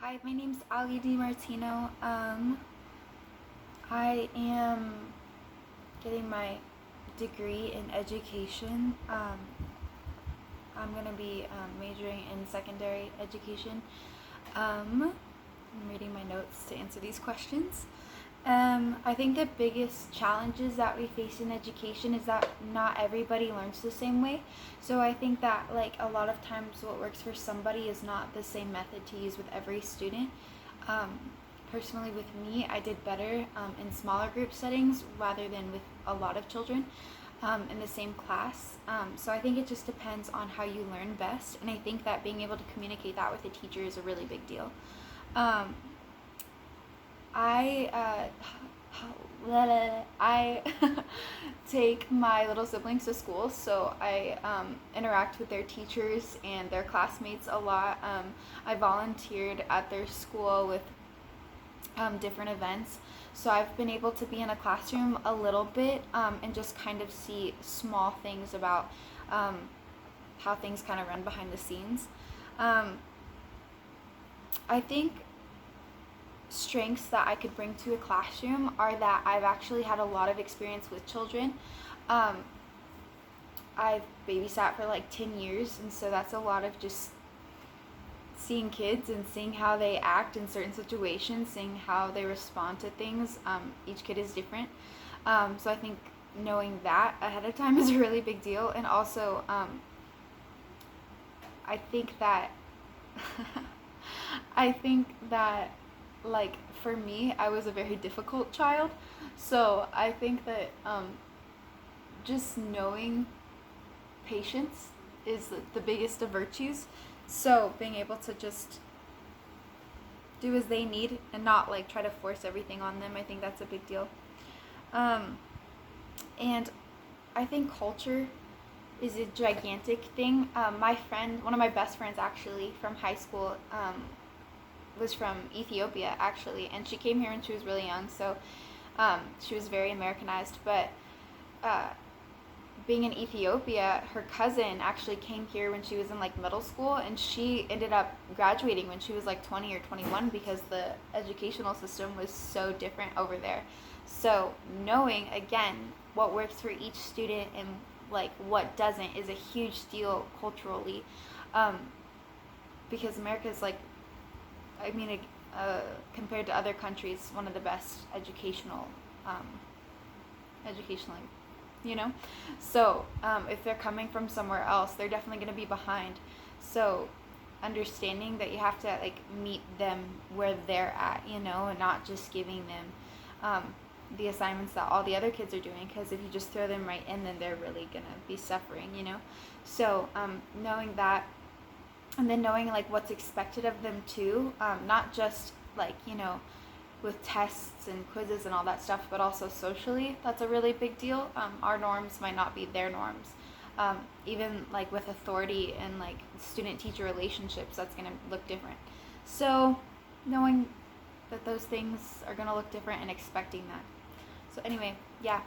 Hi, my name's Ali DiMartino. I am getting my degree in education. I'm gonna be majoring in secondary education. I'm reading my notes to answer these questions. I think the biggest challenges that we face in education is that not everybody learns the same way. So I think that like a lot of times what works for somebody is not the same method to use with every student. Um, Personally, with me, I did better in smaller group settings rather than with a lot of children in the same class. So I think it just depends on how you learn best, and I think that being able to communicate that with a teacher is a really big deal. Um, I I take my little siblings to school, so I interact with their teachers and their classmates a lot. I volunteered at their school with different events, so I've been able to be in a classroom a little bit and just kind of see small things about how things kind of run behind the scenes. Um, I think strengths that I could bring to a classroom are that I've actually had a lot of experience with children. Um, I've babysat for like 10 years, and so that's a lot of just seeing kids and seeing how they act in certain situations, seeing how they respond to things. Each kid is different. So I think knowing that ahead of time is a really big deal. And also, I think that I think that like for me, I was a very difficult child. So I think that just knowing patience is the biggest of virtues. So being able to just do as they need and not like try to force everything on them, I think that's a big deal. And I think culture is a gigantic thing. My friend, one of my best friends actually from high school, was from Ethiopia actually, and she came here when she was really young, so she was very Americanized. But being in Ethiopia, her cousin actually came here when she was in like middle school, and she ended up graduating when she was like 20 or 21 because the educational system was so different over there. So knowing again what works for each student and like what doesn't is a huge deal culturally, because America is like, I mean, compared to other countries, one of the best educationally, you know? So if they're coming from somewhere else, they're definitely going to be behind. So understanding that you have to like meet them where they're at, you know, and not just giving them the assignments that all the other kids are doing, because if you just throw them right in, then they're really going to be suffering, you know? So knowing that, and then knowing like what's expected of them too, not just like, you know, with tests and quizzes and all that stuff, but also socially, that's a really big deal. Our norms might not be their norms. Even like with authority and like student-teacher relationships, that's going to look different. So knowing that those things are going to look different and expecting that. So anyway, yeah,